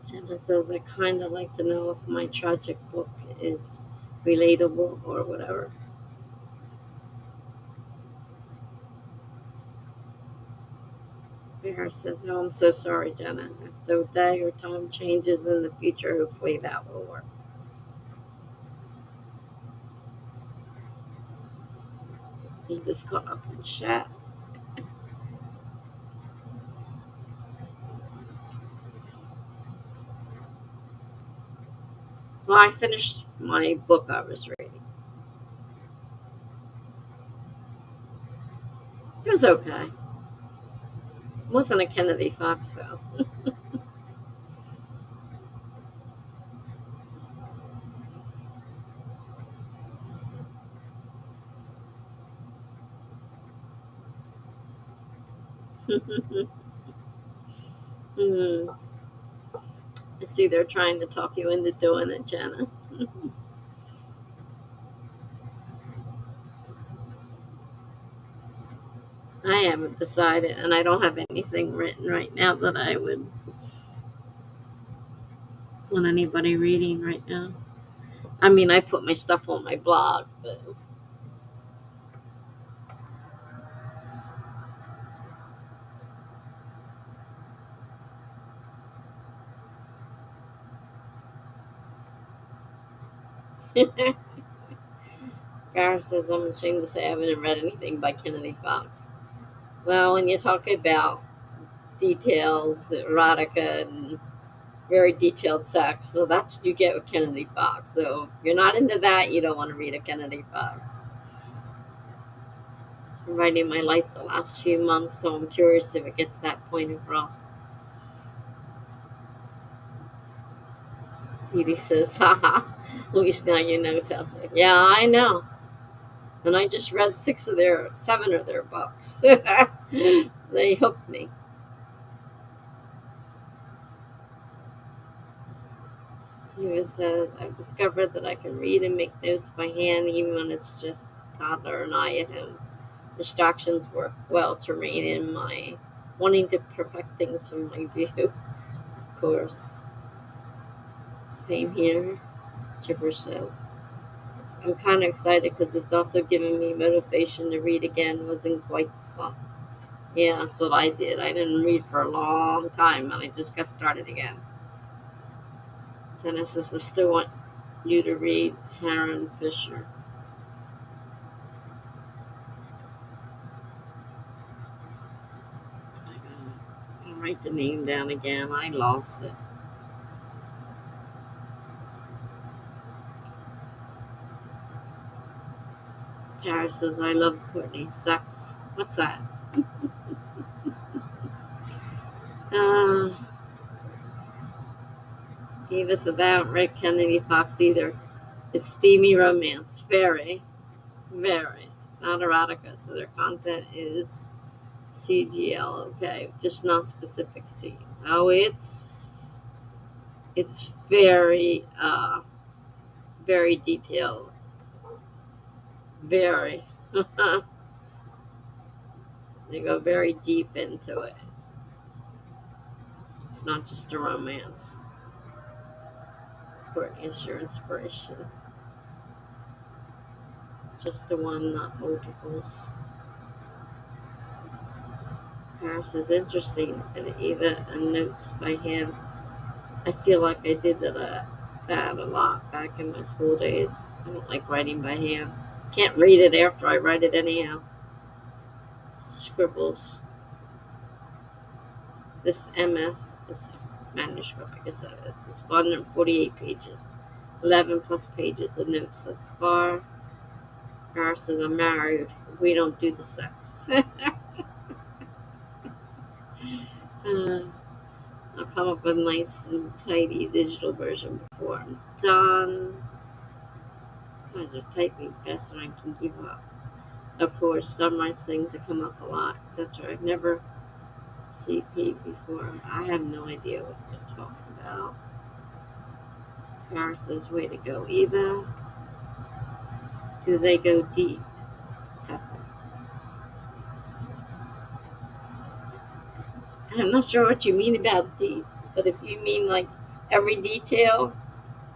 Jenna says, I kind of like to know if my tragic book is relatable or whatever. Bear says, oh, I'm so sorry, Jenna. If the day or time changes in the future, hopefully that will work. He just caught up in chat. Well, I finished my book I was reading. It was okay. It wasn't a Kennedy Fox, though. Hmm. I see they're trying to talk you into doing it, Jenna. I haven't decided, and I don't have anything written right now that I would want anybody reading right now. I mean, I put my stuff on my blog, but Gareth says, I'm ashamed to say I haven't read anything by Kennedy Fox. Well, when you talk about details, erotica, and very detailed sex, so that's what you get with Kennedy Fox. So if you're not into that, you don't want to read a Kennedy Fox. I'm writing my life the last few months, so I'm curious if it gets that point across. Edie says, haha, at least now you know, Tessa. Yeah, I know. And I just read 7 of their books. They hooked me. He says, I've discovered that I can read and make notes by hand even when it's just toddler and I at home. Distractions work well to rein in my wanting to perfect things from my view. Of course. Same here, Chipper says. I'm kind of excited because it's also giving me motivation to read again. Wasn't quite the slump. Yeah, that's what I did. I didn't read for a long time and I just got started again. Genesis, I still want you to read Taryn Fisher. I'll write the name down again. I lost it. Paris says, I love Courtney. Sucks. What's that? Eva says, I haven't read Kennedy Fox either. It's steamy romance. Very, very. Not erotica, so their content is CGL, okay. Just not specific C. Oh, it's very, very detailed. Very. They go very deep into it. It's not just a romance. Courtney is your inspiration. Just the one, not multiples. Paris is interesting, and Eva and notes by hand. I feel like I did that a lot back in my school days. I don't like writing by hand. Can't read it after I write it anyhow. Scribbles. This MS, this manuscript, I guess that is 148 pages. 11 plus pages of notes thus far. Paris says I'm married. We don't do the sex. I'll come up with a nice and tidy digital version before I'm done. You guys are typing faster than I can keep up. Of course, summarize things that come up a lot, etc. I've never CP before. I have no idea what you're talking about. Paris says, way to go, Eva. Do they go deep? Tessa. I'm not sure what you mean about deep, but if you mean like every detail,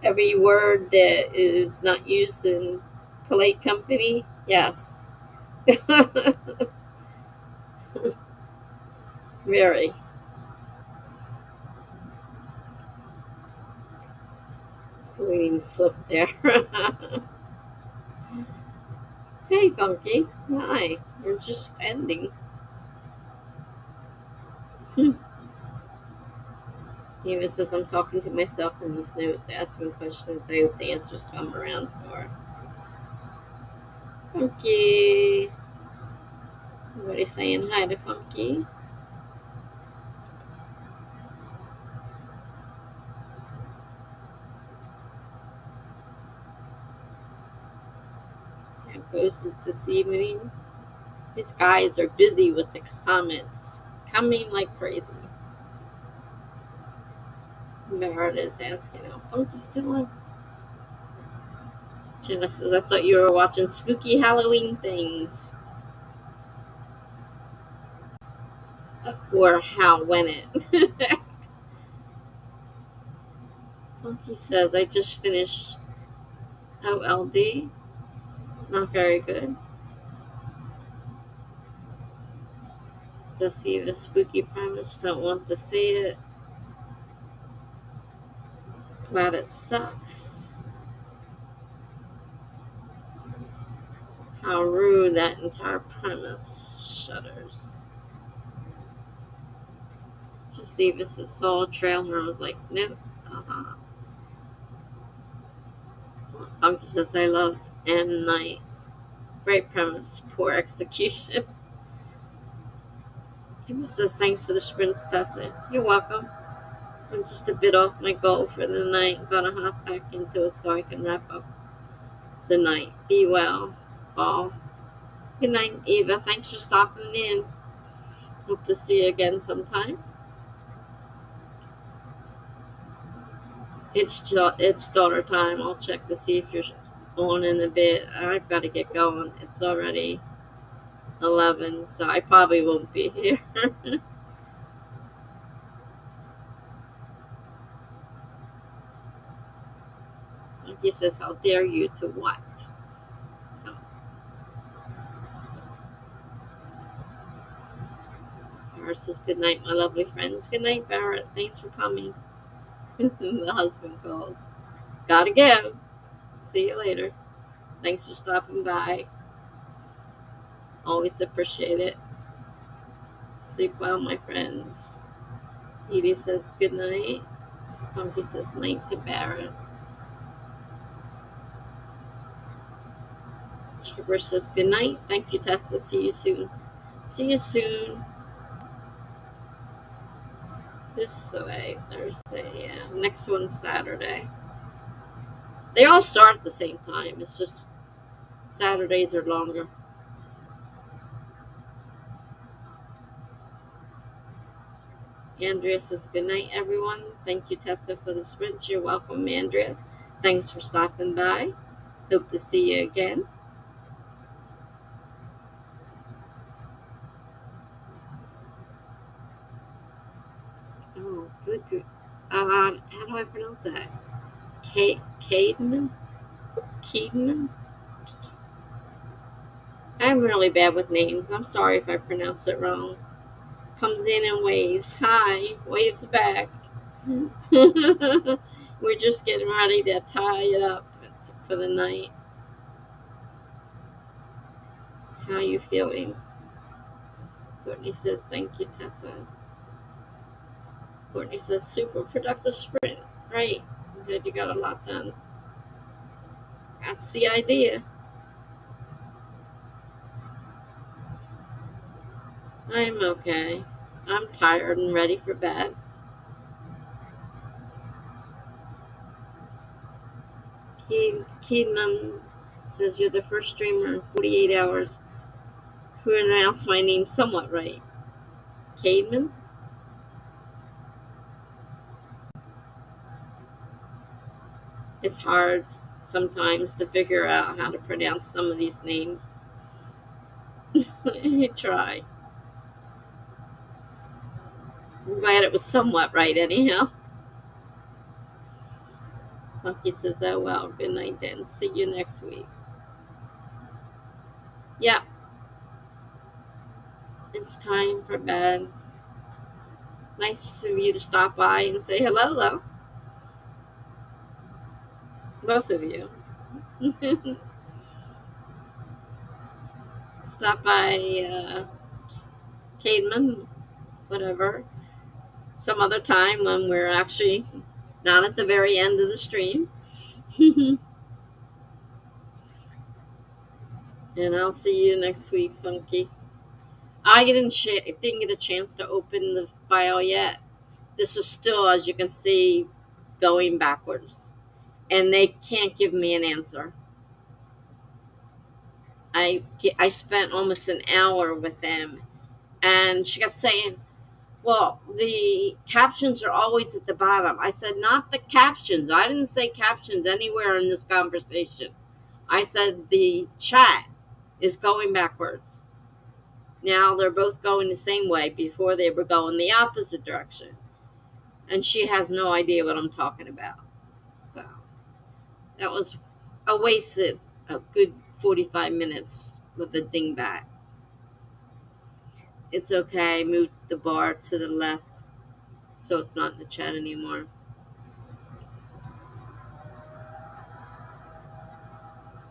every word that is not used in polite company, yes. Very. Freudian slip there. Hey, Funky. Hi. We're just ending. Eva says, I'm talking to myself in these notes, asking questions I hope the answers come around for. Funky. Everybody saying hi to Funky. I posted this evening. These guys are busy with the comments, coming like crazy. Barrett is asking how Funky's doing. Jenna says, I thought you were watching spooky Halloween things. Or how, when it. Funky says, I just finished OLD. Not very good. Just see the spooky premise, don't want to see it. Glad it sucks. How rude that entire premise. Shudders. Just see this is Soul Trailer. I was like, nope. Funky says, I love M. Night. Great premise, poor execution. Emma says, thanks for the sprints, Tessa. You're welcome. I'm just a bit off my goal for the night. Gotta hop back into it so I can wrap up the night. Be well. Ball. Good night, Eva. Thanks for stopping in. Hope to see you again sometime. It's daughter time. I'll check to see if you're on in a bit. I've got to get going. It's already 11, so I probably won't be here. He says, how dare you to what? Barrett says, good night, my lovely friends. Good night, Barrett. Thanks for coming. The husband calls. Gotta go. See you later. Thanks for stopping by. Always appreciate it. Sleep well, my friends. Edie says good night. Pumpy says night to Barrett. Chipper says good night. Thank you, Tessa. See you soon. See you soon. This way, Thursday, yeah. Next one's Saturday. They all start at the same time. It's just Saturdays are longer. Andrea says, good night, everyone. Thank you, Tessa, for the sprint. You're welcome, Andrea. Thanks for stopping by. Hope to see you again. Oh, good. How do I pronounce that? Cademan? Keedman? I'm really bad with names. I'm sorry if I pronounce it wrong. Comes in and waves. Hi. Waves back. We're just getting ready to tie it up for the night. How are you feeling? Courtney says, thank you, Tessa. Courtney says, super productive sprint. Great. Good, you got a lot done. That's the idea. I'm okay. I'm tired and ready for bed. Keenan says, you're the first streamer in 48 hours who announced my name somewhat right. Cademan? It's hard sometimes to figure out how to pronounce some of these names. Try. I'm glad it was somewhat right, anyhow. Lucky says, oh well, good night then. See you next week. Yeah, it's time for bed. Nice of you to stop by and say hello, though. Both of you. Stop by Cademan, whatever, some other time when we're actually not at the very end of the stream. And I'll see you next week, Funky. I didn't get a chance to open the file yet. This is still, as you can see, going backwards. And they can't give me an answer. I spent almost an hour with them, and she kept saying, well, the captions are always at the bottom. I said, not the captions. I didn't say captions anywhere in this conversation. I said the chat is going backwards. Now they're both going the same way. Before they were going the opposite direction. And she has no idea what I'm talking about. So that was a wasted a good 45 minutes with the dingbat. It's okay. I moved the bar to the left so it's not in the chat anymore.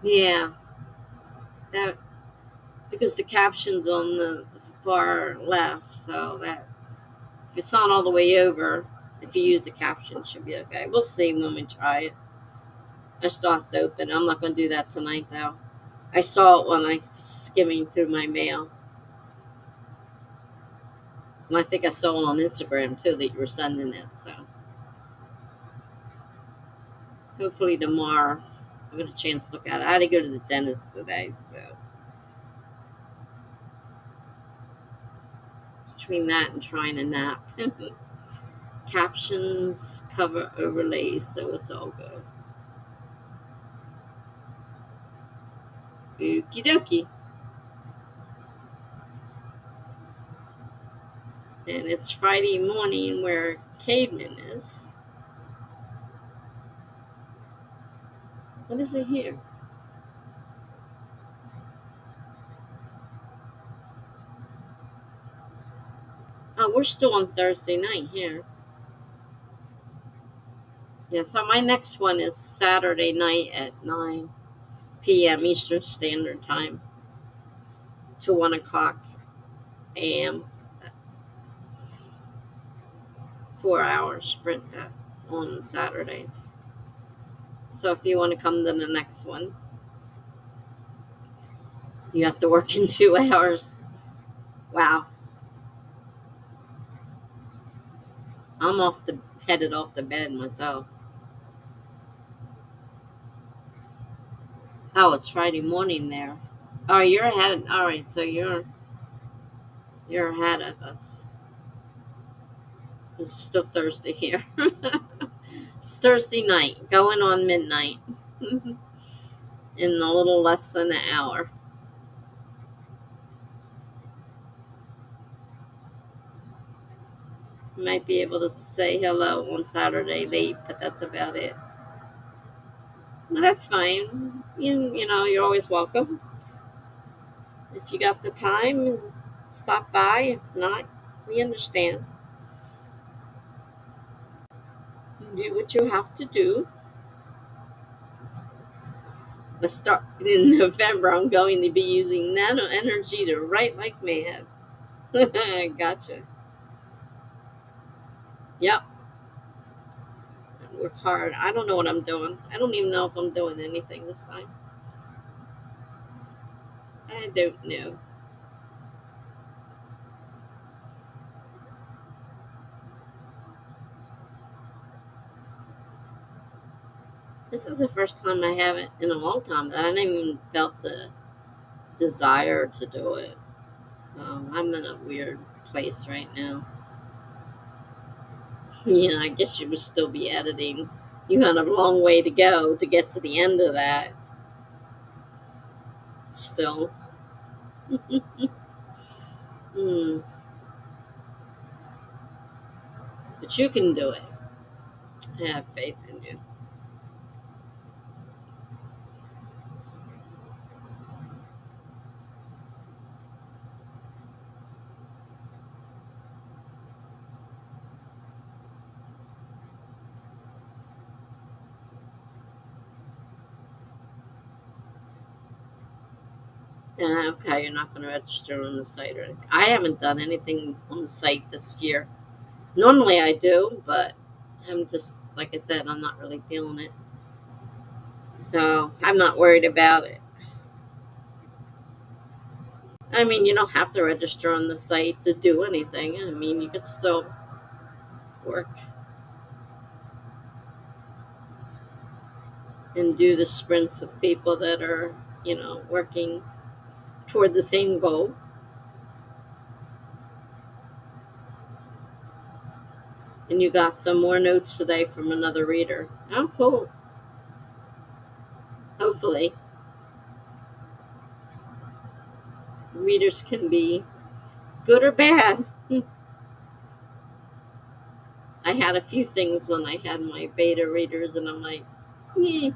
Yeah, that because the caption's on the far left, so that if it's not all the way over, if you use the caption, it should be okay. We'll see when we try it. I still have to open it. I'm not going to do that tonight, though. I saw it when I was skimming through my mail. And I think I saw it on Instagram, too, that you were sending it, so. Hopefully tomorrow I'll get a chance to look at it. I had to go to the dentist today, so. Between that and trying to nap. Captions, cover overlays, so it's all good. Okie dokie. And it's Friday morning where Cademan is. What is it here? Oh, we're still on Thursday night here. Yeah, so my next one is Saturday night at 9 p.m. Eastern Standard Time to 1 o'clock a.m. 4 hour sprint that on Saturdays. So if you want to come to the next one, you have to work in 2 hours. Wow. I'm headed off the bed myself. Oh, it's Friday morning there. Oh, you're ahead. All right, so you're ahead of us. It's still Thursday here. It's Thursday night, going on midnight, in a little less than an hour. Might be able to say hello on Saturday late, but that's about it. Well, that's fine. You know, you're always welcome. If you got the time, stop by. If not, we understand. Do what you have to do. But start in November, I'm going to be using nano energy to write like mad. Gotcha. Yep. Work hard. I don't know what I'm doing. I don't even know if I'm doing anything this time. I don't know. This is the first time I haven't in a long time that I haven't even felt the desire to do it. So I'm in a weird place right now. Yeah, I guess you would still be editing. You have a long way to go to get to the end of that. Still. Hmm. But you can do it. I have faith in you. Okay, you're not going to register on the site or anything. I haven't done anything on the site this year. Normally I do, but I'm just, like I said, I'm not really feeling it. So I'm not worried about it. I mean, you don't have to register on the site to do anything. I mean, you could still work and do the sprints with people that are, working toward the same goal. And you got some more notes today from another reader. Oh, cool. Hopefully, readers can be good or bad. I had a few things when I had my beta readers, and I'm like, yeah,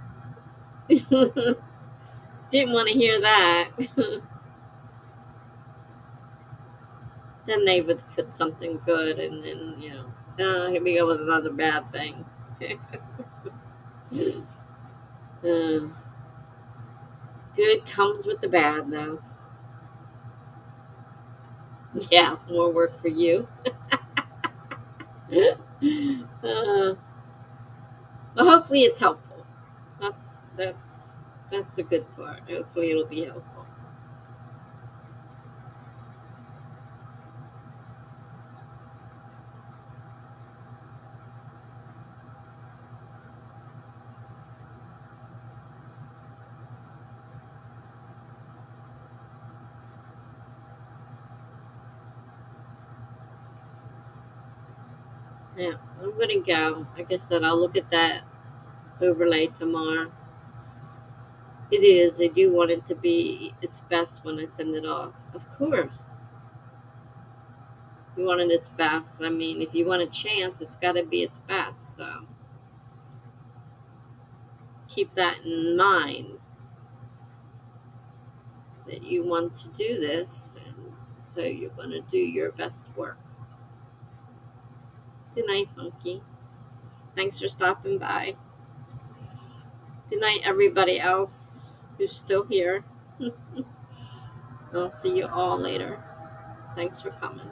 didn't want to hear that. Then they would put something good, and then, here we go with another bad thing. uh, Good comes with the bad, though. Yeah, more work for you. Well, hopefully it's helpful. That's a good part. Hopefully it'll be helpful. Yeah, I'm gonna go. Like I said, I'll look at that overlay tomorrow. It is. I do want it to be its best when I send it off. Of course. You want it its best. I mean, if you want a chance, it's got to be its best. So keep that in mind that you want to do this, and so you're going to do your best work. Good night, Funky. Thanks for stopping by. Good night, everybody else who's still here. I'll see you all later. Thanks for coming.